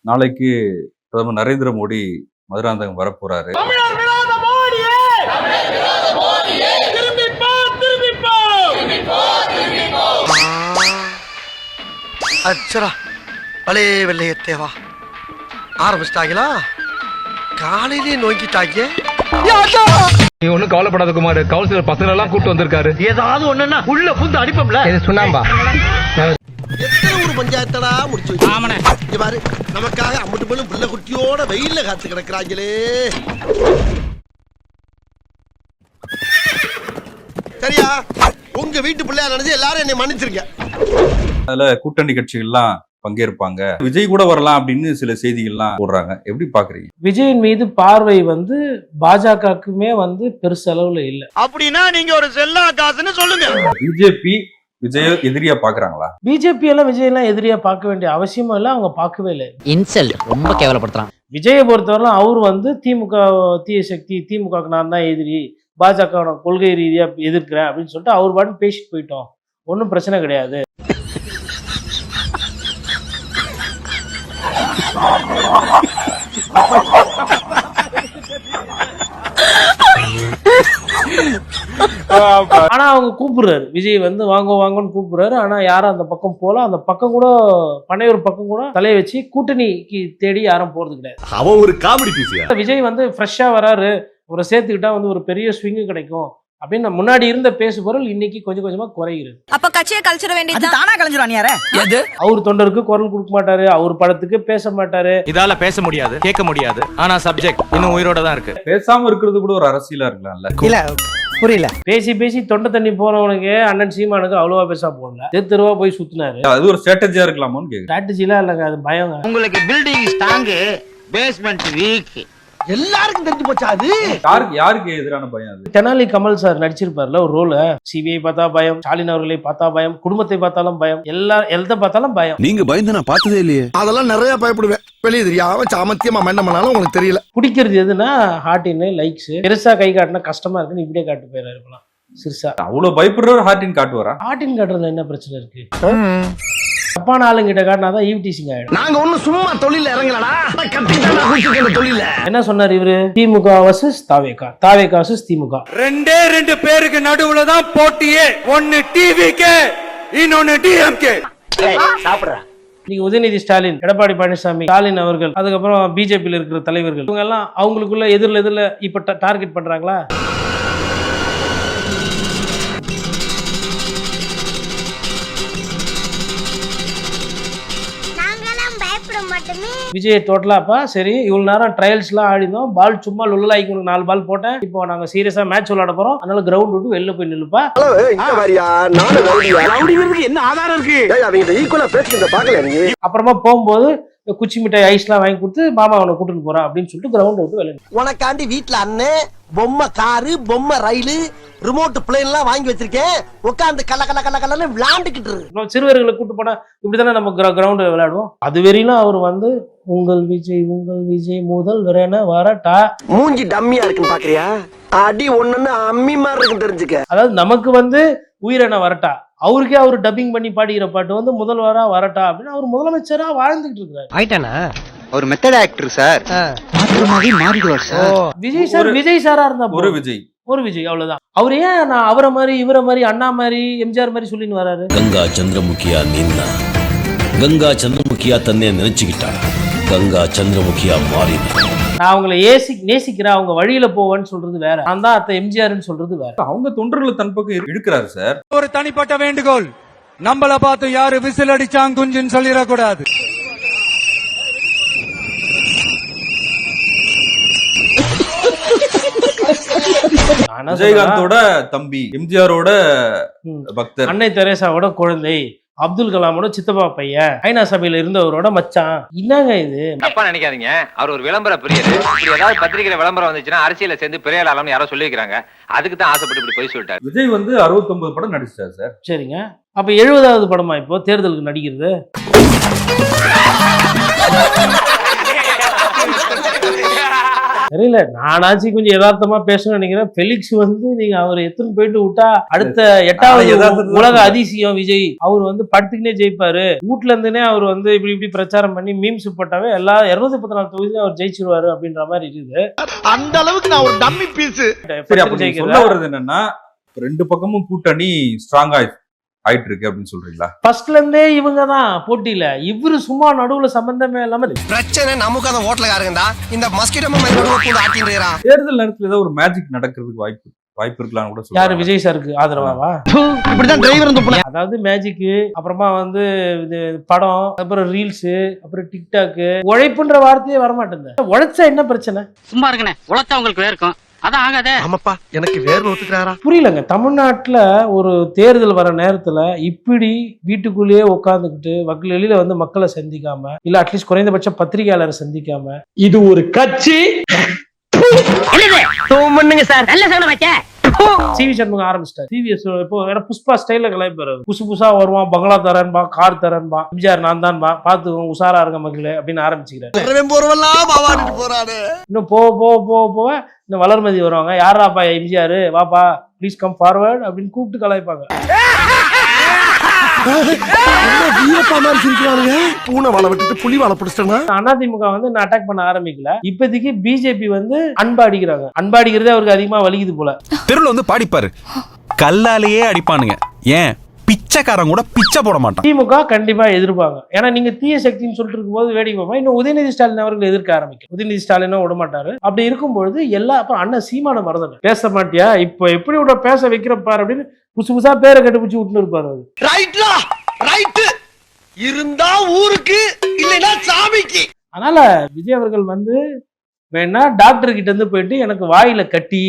நாளைக்கு பிரதமர் நரேந்திர மோடி மதுராந்தகம் வரப்போறாரு. அச்சரா பலே வெள்ளையத்தேவா ஆரம்பிச்சிட்டாங்களா? காலையிலே நோக்கிட்டாங்க. நீ ஒண்ணும் கவலைப்படாத குமார், கவுன்சிலர் பசங்க எல்லாம் கூட்டு வந்திருக்காரு. ஏதாவது ஒண்ணுன்னா உள்ள புந்து அடிப்போம்ல. சொன்னாம்பா எத்தனை ஒரு பஞ்சாயத்தடா முடிச்சு வச்சு பாரு. நமக்காக அம்பட்டு பெண்ணும் பிள்ளை குட்டியோட வெயில்ல காத்து கிடக்குறாங்களே. சரியா? உங்க வீட்டு பிள்ளையா நினைச்சு எல்லாரும் என்னை மன்னிச்சிருக்க. அதுல கூட்டணி கட்சிகள்லாம் பங்கேற்பாங்க, விஜய் கூட வரலாம் அப்படின்னு சில செய்திகள்லாம் போடுறாங்க. எப்படி பாக்குறீங்க? விஜயின் மீது பார்வை பாஜகவுக்குமே பெருசளவுல இல்ல. அப்படின்னா நீங்க ஒரு செல்லா காசுன்னு சொல்லுங்க. பிஜேபி விஜய் எதிரியா பாக்குறாங்களா? பிஜேபி எல்லாம் விஜய் எல்லாம் எதிரியா பார்க்க வேண்டிய அவசியமும் இல்ல, அவங்க பார்க்கவே இல்லை. இன்சல்ட், ரொம்ப கேவலப்படுத்துறான். விஜயை பொறுத்தவரை அவர் திமுக தீய சக்தி, திமுகவுக்கு நான் தான் எதிரி, பாஜக கொள்கை ரீதியா எதிர்க்கிறேன் அப்படின்னு சொல்லிட்டு அவர் பாட்டு பேசிட்டு போயிட்டோம். ஒன்றும் பிரச்சனை கிடையாது. ஆனா அவங்க கூப்பிடுறாரு, விஜய் வாங்க வாங்கன்னு கூப்பிடுறாரு. ஆனா யாரும் அந்த பக்கம் போல, அந்த பக்கம் கூட பனையூர் பக்கம் கூட தலையை வச்சு கூட்டணிக்கு தேடி யாரும் போறது கிடையாது. அவன் ஒரு காமெடி பீஸியா. விஜய் ஃப்ரெஷ்ஷா வராரு, அவரை சேர்த்துக்கிட்டா ஒரு பெரிய ஸ்விங்கு கிடைக்கும் அப்படின்னு முன்னாடி இருந்த பேசு பொருள் இன்னைக்கு கொஞ்சம் கொஞ்சமா குறைகிறது. அப்ப கட்சியை கழிச்சிட வேண்டியது தானா கழிஞ்சிரானியாரே. அவர் தொண்டருக்கு குரல் கொடுக்க மாட்டாரு, அவர் படத்துக்கு பேச மாட்டாரு. இதால பேச முடியாது, கேட்க முடியாது. ஆனா சப்ஜெக்ட் இன்னும் உயிரோட தான் இருக்கு. பேசாம இருக்கிறது கூட ஒரு அரசியலா இருக்கலாம்ல. இல்ல புரியல. பேசி பேசி தொண்டை தண்ணி போனவனுக்கு அண்ணன் சீமானுக்கு அவ்வளவா பேசா போடல, தெருவா போய் சுத்தினாரு. அது ஒரு ஸ்ட்ராட்டஜியா இருக்கலாமோன்னு கேக்குறேன். ஸ்ட்ராட்டஜிலாம் இல்லங்க, அது பயம். உங்களுக்கு பில்டிங் ஸ்ட்ராங், பேஸ்மெண்ட் வீக். எல்லாருக்கும் தெரிஞ்சு போச்சா? அது யாருக்கு எதிரான பயம்? அது தெனாலி கமல் சார் நடிச்சிருப்பார்ல ஒரு ரோல. சிபிஐ பார்த்தா பயம், ஸ்டாலின் அவர்களை பார்த்தா பயம், குடும்பத்தை பார்த்தாலும் பயம், எதை பார்த்தாலும் பயம். நீங்க பயந்து நான் பார்த்ததே இல்லையே. அதெல்லாம் நிறைய பயப்படுவேன். வெளியே தெரியாம சாமத்தியமா மன்ன பண்ணாலும் உங்களுக்கு தெரியல. பிடிக்கிறது எதுனா ஹார்டின் லைக்ஸ். பெருசா கை காட்டினா கஷ்டமா இருக்குன்னு இப்படியே காட்டு போயிடாரு. இருக்கலாம் சிறுசா அவ்வளவு பயப்படுற ஹார்டின் காட்டுவாரா? ஹார்டின் காட்டுறதுல என்ன பிரச்சனை இருக்கு? தப்பான ஆளுங்கிட்ட காட்டினாதான் ஈவ்டீசிங் ஆயிடும். நாங்க ஒண்ணு சும்மா தொழில இறங்கலடா, தொழில. என்ன சொன்னார் இவரு? திமுக வர்சஸ் தாவேகா, தாவேகா வர்சஸ் திமுக. ரெண்டு பேருக்கு நடுவுல தான் போட்டியே. ஒன்னு டிவிகே, இன்னொன்னு டிஎம்கே. நீங்க உதயநிதி ஸ்டாலின், எடப்பாடி பழனிசாமி, ஸ்டாலின் அவர்கள், அதுக்கப்புறம் பிஜேபியில் இருக்கிற தலைவர்கள், இவங்க எல்லாம் அவங்களுக்குள்ள எதிரில இப்ப டார்கெட் பண்றாங்களா? விஜய் டோட்டலாப்பா சரி, இவ்வளவு நேரம் ட்ரையல்ஸ் எல்லாம் ஆடினோம், பால் சும்மா லுல்லாய்க்கு 4 பால் போட்டேன், இப்போ நாங்க சீரியஸா மேட்ச் விளையாட போறோம், அதனால கிரவுண்ட் விட்டு வெளில போய் நில்லுப்பா. என்ன ஆதாரம் இருக்கு? அப்புறமா போகும்போது குச்சி மிட்டாய் ஐஸ்லாம் வாங்கி கொடுத்து மாமா அவனை கூட்டிட்டு போறான் அப்படின்னு சொல்லிட்டு கிரவுண்ட் விட்டு வெளில. உனக்காண்டி வீட்டுல அண்ணன் பொம்மை காரு, பொம்மை ரயிலு, ரிமோட் பிளேன் எல்லாம் வாங்கி வச்சிருக்கேன். உட்காந்து கல கல கல கலன்னு விளையாண்டுக்கிட்டு இருக்கு. சிறுவர்களை கூட்டு போனா இப்படித்தானே நம்ம கிரவுண்ட் விளையாடுவோம். அது வரையிலும் அவர் உங்கள் விஜய் முதல் வரேன வரட்டா. மூஞ்சி டம்மியா இருக்குன்னு பாக்குறியா? அடி ஒண்ணுன்னு அம்மி மாதிரி இருக்கு தெரிஞ்சுக்க. அதாவது நமக்கு உயிரென வரட்டா, அவருக்கே அவர் டப்பிங் பண்ணி பாடிக்கிற பாட்டு முதல்வரா வரட்டா அப்படின்னு அவர் முதலமைச்சரா வாழ்ந்துகிட்டு இருக்காரு. ஆயிட்டானா ஒரு மெத்தட் ஆக்டர் சார். மாத்திரமாவே மாறிடுவார் சார். விஜய் சாரா இருந்தா ஒரு விஜய் அவ்வளவுதான். அவர் ஏன் நான் அவரை மாதிரி இவரை மாதிரி அண்ணா மாதிரி எம்ஜிஆர் மாதிரி சொல்லின்னு வராரு? கங்கா சந்திரமுகியா நின்னா, கங்கா சந்திரமுகியா தன்னை நினைச்சுக்கிட்டா, கங்கா சந்திரமுகியா மாறினா. நான் அவங்களை நேசிக்கிறேன், அவங்க வழியில போவேன்னு சொல்றது வேற, நான் தான் அத்த எம்ஜிஆர்னு சொல்றது வேற. அவங்க தொண்டர்களை தன் பக்கம் இழுக்கிறாரு சார். ஒரு தனிப்பட்ட வேண்டுகோள், நம்மள பார்த்து யாரு விசில் அடிச்சாங்க குஞ்சுன்னு சொல்லிடக்கூடாது. விஜயகாந்தோட தம்பி, எம்ஜிஆரோட பக்தர், அன்னை தெரேசாவோட குழந்தை, அப்துல் கலாமோட சித்தப்பா பையன், ஐநா சபையில இருந்தவரோட மச்சான். என்னங்க இது? தப்பா நினைக்காதீங்க, அவர் ஒரு விளம்பர பிரியர். இப்படி ஏதாவது பத்திரிகையில விளம்பரம் வந்துச்சுன்னா அரசியல சேர்ந்து பெரிய ஆளாம்னு யாரோ சொல்லிக்கிறாங்க. அதுக்கு தான் ஆசைப்பட்டு இப்படி போய் சொல்லிட்டாரு. விஜய் 69 படம் நடிச்சிட்டாரு சார். சரிங்க, அப்ப 70வது படமா இப்போ தேர்தலுக்கு நடிக்கிறது? தெரியல, நானாச்சும் கொஞ்சம் யதார்த்தமா பேசணும்னு நினைக்கிறேன். ஃபெலிக்ஸ் வந்து நீங்க அவர் எத்தனை போயிட்டு விட்டா அடுத்த 8வது உலக அதிசயம் விஜய், அவர் வந்து படுத்துக்கினே ஜெயிப்பாரு, வீட்டுல இருந்துனே அவர் வந்து இப்படி இப்படி பிரச்சாரம் பண்ணி மீம்ஸ் போட்டாவே எல்லா 214 தொகுதியும் அவர் ஜெயிச்சிருவாரு அப்படின்ற மாதிரி இருக்குது. அந்த அளவுக்கு நான் ஒரு டம்மி பீஸ். சரி, அப்ப நீங்க சொல்ல வர்றது என்னன்னா ரெண்டு பக்கமும் கூட்டணி ஸ்ட்ராங்கா ஆயிட்டு இருக்கு அப்படின்னு சொல்றீங்களா? ஃபர்ஸ்ட்ல இருந்தே இவங்க தான் போட்டியில, இவரு சும்மா நடுவுல சம்பந்தமே இல்லாம. பிரச்சனை நமக்கு அந்த ஹோட்டலுக்காரங்கடா, இந்த மஸ்கிட்டோ வந்து ஆட்டின்றான். தேர்தல் நேரத்துல ஏதோ ஒரு மேஜிக் நடக்கிறதுக்கு வாய்ப்பு இருக்கலாம் கூட சொல்றாங்க. யாரு விஜய் சாருக்கு ஆதரவாவா? இப்படிதான் டிரைவர். அதாவது மேஜிக், அப்புறமா வந்து இது படம், அப்புறம் ரீல்ஸ், அப்புறம் டிக்டாக், உழைப்புன்ற வார்த்தையே வரமாட்டேங்குது. உழைச்சா என்ன பிரச்சனை? சும்மா இருக்கனே, உழைச்சா உங்களுக்கு வேர்க்கும், அதான் ஆகாதே. ஆமாப்பா, எனக்கு வேர்வை ஒத்துக்கிறாரா? புரியலங்க. தமிழ்நாட்டுல ஒரு தேர்தல் வர நேரத்துல இப்படி வீட்டுக்குள்ளேயே உட்காந்துக்கிட்டு வெளியில வந்து மக்களை சந்திக்காம, இல்ல அட்லீஸ்ட் குறைந்தபட்ச பத்திரிகையாளரை சந்திக்காம, இது ஒரு கட்சி. சிவி சண்முகம் ஆரம்பிச்சிட்டாரு. டிவிஎஸ் இப்போ வேற புஷ்பா ஸ்டைல கலாய்ப்பாரு. புதுசா வருவான், பங்களா தரன்பா, கார் தரன்பா, எம்ஜிஆர் நான் தான் பார்த்து உஷாரா இருக்க மக்களே அப்படின்னு ஆரம்பிச்சுக்கிறாரு. இன்னும் போக போக போக போக இன்னும் வளர்மதி வருவாங்க, யாராப்பா எம்ஜிஆர், வாப்பா ப்ளீஸ் கம் ஃபார்வர்ட் அப்படின்னு கூப்பிட்டு கலாய்ப்பாங்க. அதிமுக வந்து அட்டாக் பண்ண ஆரம்பிக்கல. இப்போதைக்கு பிஜேபி வந்து அன்பாடிக்கிறாங்க. அன்பாடிக்கிறதே அவருக்கு அதிகமா வலிக்குது போல. தெருல வந்து பாடிப்பாரு, கல்லாலேயே அடிப்பானுங்க, ஏன் பிச்சைக்காரன் கூட பிச்சை போட மாட்டான். திமுக கண்டிப்பா எதிர்ப்பாங்க. ஏன்னா நீங்க தீய சக்தின்னு சொல்லிட்டு இருக்கும் போது வேடிக்கை பார்ப்போம். இன்னும் உதயநிதி ஸ்டாலின் அவர்கள் எதிர்க்க ஆரம்பிக்கும். உதயநிதி ஸ்டாலினும் விட மாட்டாரு. அப்படி இருக்கும்பொழுது எல்லா அண்ணன் சீமான மறந்துட்டு பேச மாட்டியா, இப்ப எப்படி விட பேச வைக்கிறப்பாரு அப்படின்னு புதுசா பேரை கண்டுபிடிச்சு விட்டுன்னு இருப்பாரு. இருந்தா ஊருக்கு, இல்லைன்னா சாமிக்கு. அதனால விஜய் அவர்கள் வந்து வேணா டாக்டர் கிட்ட இருந்து போயிட்டு எனக்கு வாயில கட்டி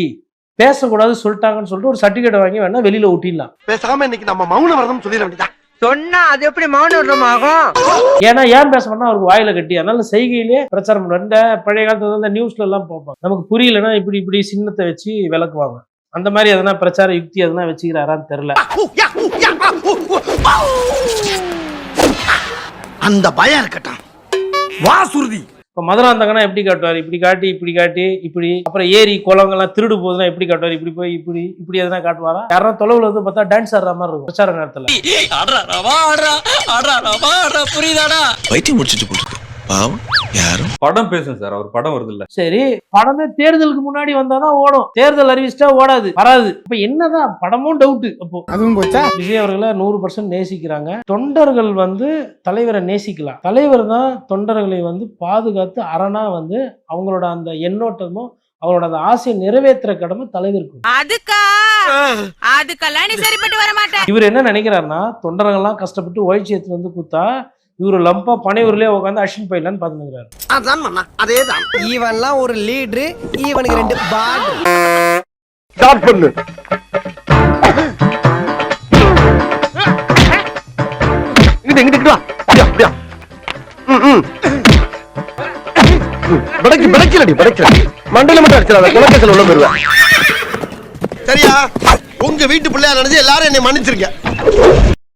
பேசக்கூடாது சொல்லிட்டாங்கன்னு சொல்லிட்டு ஒரு சர்டிபிகேட் வாங்கி வேணா வெளியில ஊட்டிடலாம். பேசாம இன்னைக்கு நம்ம மௌன விரதம் சொல்லிட வேண்டியதா. சொன்னா அது எப்படி மௌன விரதம் ஆகும்? ஏன்னா ஏன் பேச பண்ணா அவருக்கு வாயில கட்டி, அதனால செய்கையிலேயே பிரச்சாரம் பண்ணுவார். இந்த பழைய காலத்துல நியூஸ்ல எல்லாம் பார்ப்பாங்க, நமக்கு புரியலன்னா இப்படி இப்படி சின்னத்தை வச்சு விளக்குவாங்க. அந்த மாதிரி எதனா பிரச்சார யுக்தி எதனா வச்சுக்கிறாரான்னு தெரியல. அந்த பயம் இருக்கட்டும், வா சுருதி. இப்ப மதுராந்தகனா எப்படி காட்டுவார், இப்படி காட்டி இப்படி காட்டி இப்படி, அப்புறம் ஏரி குளங்கள்லாம் திருடு போகுதுன்னா எப்படி காட்டுவார், இப்படி போய் இப்படி இப்படி எதனா காட்டுவாரா? யாரா தொலைவுல வந்து பார்த்தா டான்ஸ் ஆடுற மாதிரி இருக்கும் பிரச்சார நேரத்துல. புரியுதாடா? வைத்தியம் முடிச்சிட்டு போட்டு பாவம் யாரும் படம் பேசும் சார், அவர் படம் வருது இல்ல. சரி, படமே தேர்தலுக்கு முன்னாடி வந்தாதான் ஓடும், தேர்தல் அறிவிச்சிட்டா ஓடாது, வராது. இப்ப என்னதான் படமும் டவுட். அப்போ அதுவும் போச்சா? விஜய் அவர்களை 100% நேசிக்கிறாங்க. தொண்டர்கள் வந்து தலைவரை நேசிக்கலாம், தலைவர் தான் தொண்டர்களை வந்து பாதுகாத்து அரணா வந்து அவங்களோட அந்த எண்ணோட்டமும் அவங்களோட அந்த ஆசையை நிறைவேற்றுற கடமை தலைவருக்கு. அதுக்கெல்லாம் நீ சரிப்பட்டு வர மாட்டேன். இவர் என்ன நினைக்கிறாருன்னா, தொண்டர்கள்லாம் கஷ்டப்பட்டு ஒழிச்சு எடுத்து வந்து கூத்தா இவரு லம்பா பனையூர்லயே உட்காந்து அஷின் போயிடலான்னு பாத்துக்கிறாரு. அதான் மண்ணா, அதேதான். இவன்லாம் ஒரு லீடரு, இவனுக்கு 2 பாட். ஸ்டார்ட் பண்ணு. இங்கிட்டு வா. அப்படியா படைக்கல மண்டல மட்டும் அடிச்சிடாத, குலக்கேசல் உள்ள போயிருவேன். சரியா? உங்க வீட்டு பிள்ளையா நினைச்சு எல்லாரும் என்னை மன்னிச்சிருக்க.